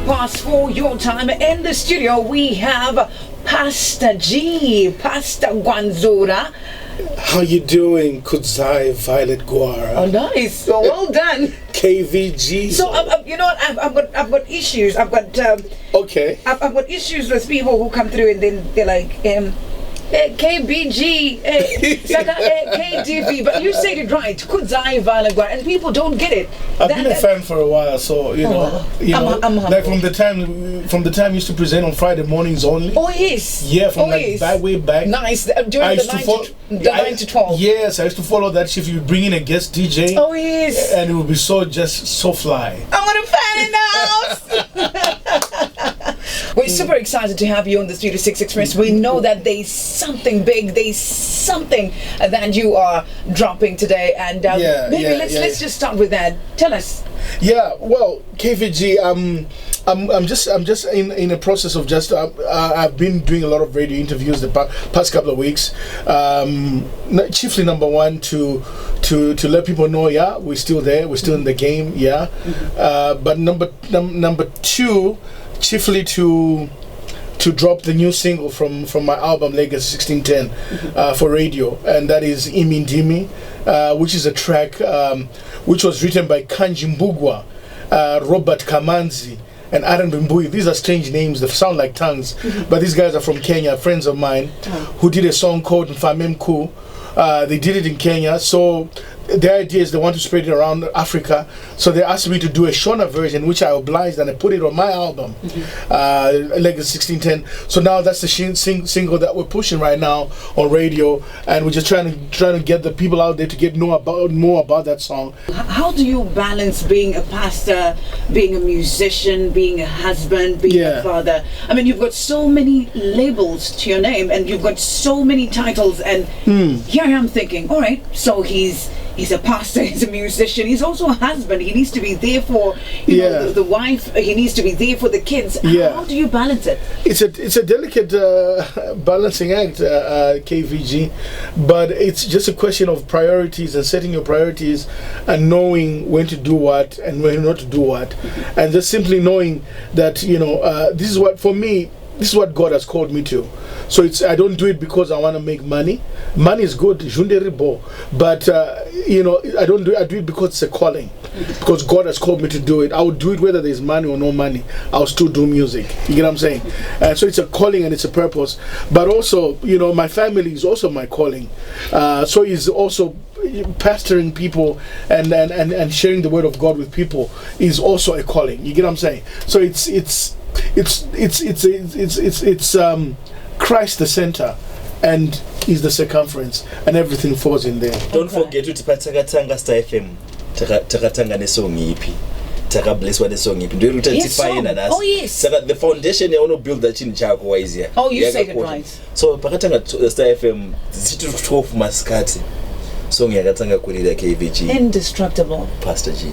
Past 4 your time. In the studio we have Pastor G, Pastor Gwanzura. How you doing, Kudzai Violet Guara? Oh, nice. So well done. KVG. So you know what? I've got issues. I've got okay. I've got issues with people who come through and then they're like KBG, KDV, but you said it right. Kudzai Violet Guara, and people don't get it. I've been a fan for a while, so I'm like from the time I used to present on Friday mornings only. Oh yes. Yeah, from way back. Nice. During the 9 to 12. Yes, I used to follow that shift. You would bring in a guest DJ. Oh yes. And it would be so fly. I want a fan in the house. We're super excited to have you on the Studio 6 Express. We know that there's something big, there's something that you are dropping today, and let's just start with that. Tell us. Yeah, well, KVG, I'm just in a process of just I've been doing a lot of radio interviews the past couple of weeks. Chiefly number one to let people know, yeah, we're still there, we're still in the game, yeah. But number two, chiefly to drop the new single from my album Legacy 1610 for radio, and that is Imindimi, which is a track which was written by Kanji Mbugwa, Robert Kamanzi, and Aaron Mbui. These are strange names, they sound like tongues, but these guys are from Kenya, friends of mine, who did a song called Mfamemku. They did it in Kenya, so the idea is they want to spread it around Africa, so they asked me to do a Shona version, which I obliged, and I put it on my album, Legacy 1610. So now that's the single that we're pushing right now on radio, and we're just trying to get the people out there to get more about that song. How do you balance being a pastor, being a musician, being a husband, being a father? I mean, you've got so many labels to your name, and you've got so many titles, and here I am thinking, all right, so he's a pastor, he's a musician, he's also a husband. He needs to be there for the wife, he needs to be there for the kids. How do you balance it? It's a delicate balancing act, KVG, but it's just a question of priorities and setting your priorities and knowing when to do what and when not to do what, and just simply knowing that this is what, for me, this is what God has called me to. So I don't do it because I want to make money. Money is good, but I don't do it. I do it because it's a calling. Because God has called me to do it. I would do it whether there's money or no money. I'll still do music. You get what I'm saying? So it's a calling and it's a purpose. But also, my family is also my calling. So it's also pastoring people and sharing the word of God with people is also a calling. You get what I'm saying? So it's Christ the center, and He's the circumference, and everything falls in there. Don't forget to takatanga Star FM, takatanga nesong ipi, takableswa nesong ipi. Do you identify na nas? Oh yes. The foundation you want to build that in chako wise here. Oh, you said it right. So pakatanga Star FM zitu 12 maskati. Song yakatanga kulida KVG. Indestructible. Pastor G.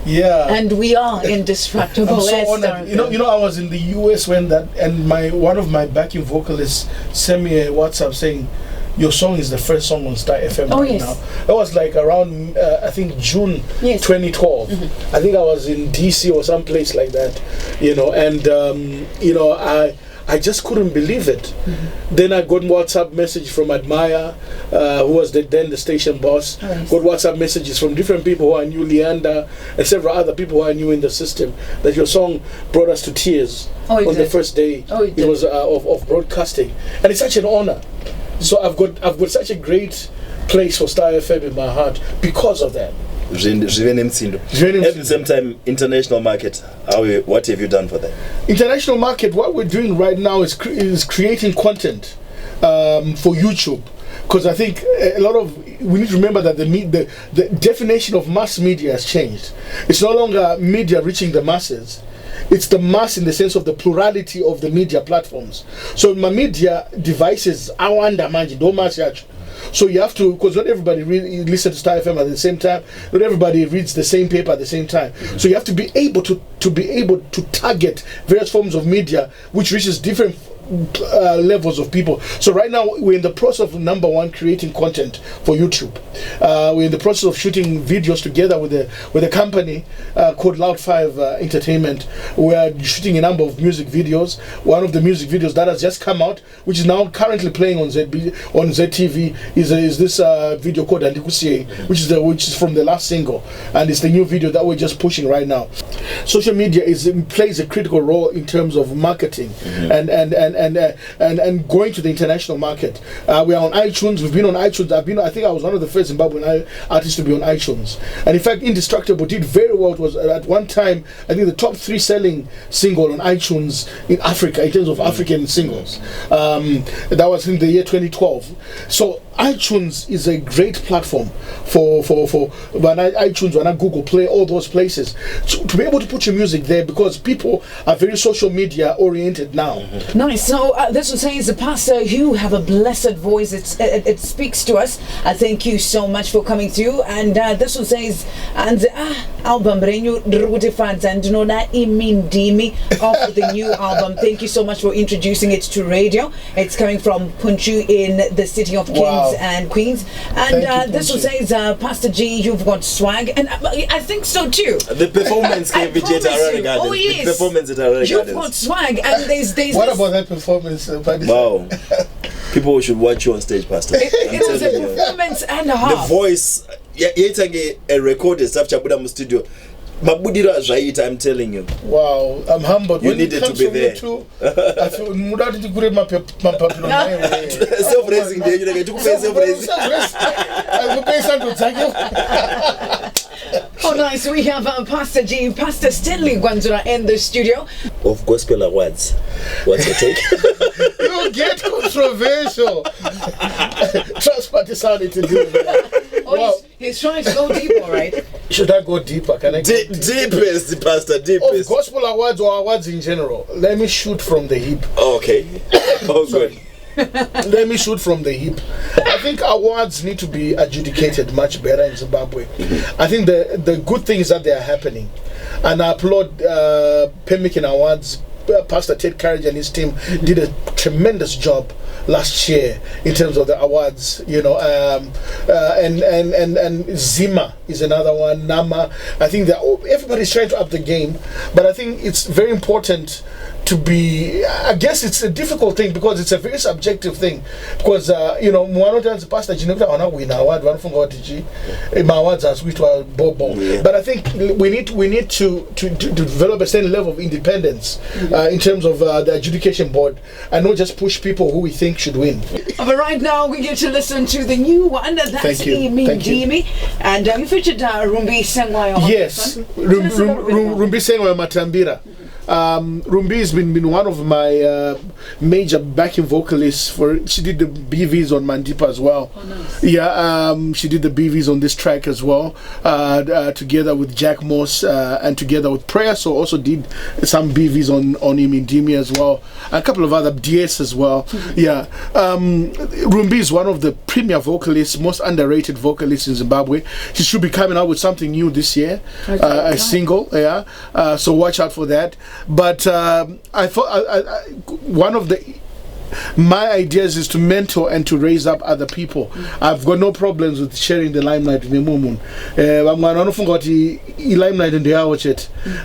Yeah, and we are indestructible. I'm so honored. I was in the US when that, and one of my backing vocalists sent me a WhatsApp saying, "Your song is the first song on Star FM now." That was like around I think June 2012. I think I was in DC or some place like that, and I just couldn't believe it. Then I got WhatsApp message from Admire, who was then the station boss. Got WhatsApp messages from different people who I knew, Leander, and several other people who I knew in the system, that your song brought us to tears on the first day it was of broadcasting, and it's such an honor. So I've got such a great place for Star FM in my heart because of that. At the same time, international market, what have you done for that? International market, what we're doing right now is creating content for YouTube. because I think we need to remember that the definition of mass media has changed. It's no longer media reaching the masses. It's the mass in the sense of the plurality of the media platforms. So my media devices, so you have to, because not everybody listens to Star FM at the same time. Not everybody reads the same paper at the same time. So you have to be able to target various forms of media which reaches different levels of people. So right now we're in the process of, number one, creating content for YouTube. We're in the process of shooting videos together with a company called Loud5 Entertainment. We're shooting a number of music videos. One of the music videos that has just come out, which is now currently playing on ZTV, is this video called Andikusie, which is from the last single, and it's the new video that we're just pushing right now. Social media plays a critical role in terms of marketing and going to the international market. We are on iTunes. We've been on iTunes. I think I was one of the first Zimbabwean artists to be on iTunes. And in fact, Indestructible did very well. It was at one time, I think, the top 3 selling single on iTunes in Africa in terms of African singles. That was in the year 2012. So iTunes is a great platform for iTunes, when Google Play, all those places, to be able to put your music there, because people are very social media oriented now. Nice. So this one says, Pastor, you have a blessed voice. It speaks to us. Thank you so much for coming through. And this one says, and album Renyu Rutifans and Nona Imindimi of the new album. Thank you so much for introducing it to radio. It's coming from Punchu in the city of Kings and Queens. And this one says, Pastor G, you've got swag, and I think so too. The performance came at Arara Gardens. Oh yes, the performance at Arara Gardens. You've got swag, and there's what about that performance? Wow, people should watch you on stage, Pastor. It was a performance and a half. The voice, a recorded stuff chabuda mu studio. Mabudira zvaita, I'm telling you. Wow, I'm humbled. You needed to be there. I feel mudati tikure mapapiro naye. Self-raising day, you like to pay self-raising. I pay something to Oh nice, we have Pastor G, Pastor Stanley Gwanzura in the studio. Of Gospel Awards. What's your take? You get controversial. Trust party sounded to do that. Oh, wow. He's trying to go deep, all right? Should I go deeper? Can I go deepest, Pastor, deepest. Of Gospel Awards or awards in general, let me shoot from the hip. Oh, okay. Oh, good. Let me shoot from the hip. I think awards need to be adjudicated much better in Zimbabwe. I think the good things that they are happening, and I applaud Pemmican Awards. Pastor Ted Courage and his team did a tremendous job last year in terms of the awards, and Zima is another one, Nama. I think that everybody's trying to up the game, but I think it's very important to be, I guess it's a difficult thing because it's a very subjective thing, because Mwanotan's Pastor Jinevita wana win award wanafunga watiji my awards as we to bobo, but I think we need to develop a certain level of independence in terms of the adjudication board, and not just push people who we think should win. But right now we get to listen to the new one, that's Imindimi, and you featured Rumbi Sengwayo. Yes, Rumbi Sengwayo Matambira. Rumbi has been one of my major backing vocalists she did the BVs on Mandipa as well. Oh, nice. Yeah, she did the BVs on this track as well, together with Jack Moss and together with Prayer. So also did some BVs on Imindimi as well, a couple of other DS as well. Yeah, Rumbi is one of the premier vocalists, most underrated vocalists in Zimbabwe. She should be coming out with something new this year, a single. Yeah, so watch out for that. But I thought one of my ideas is to mentor and to raise up other people. I've got no problems with sharing the limelight with Mumun.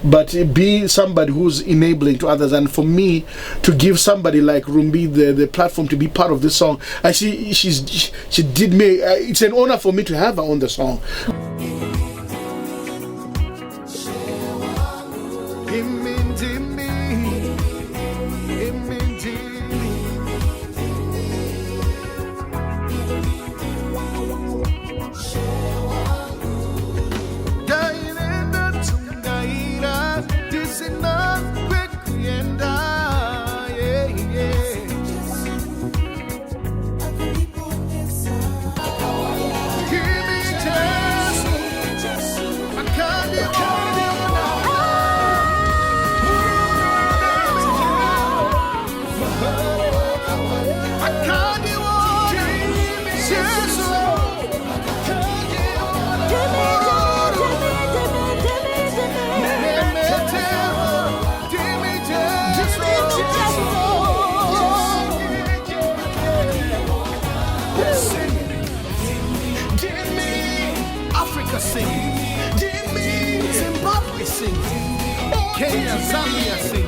But be somebody who's enabling to others. And for me to give somebody like Rumbi the platform to be part of this song, she did me. It's an honor for me to have her on the song. sing. Kenya, Zambia sing.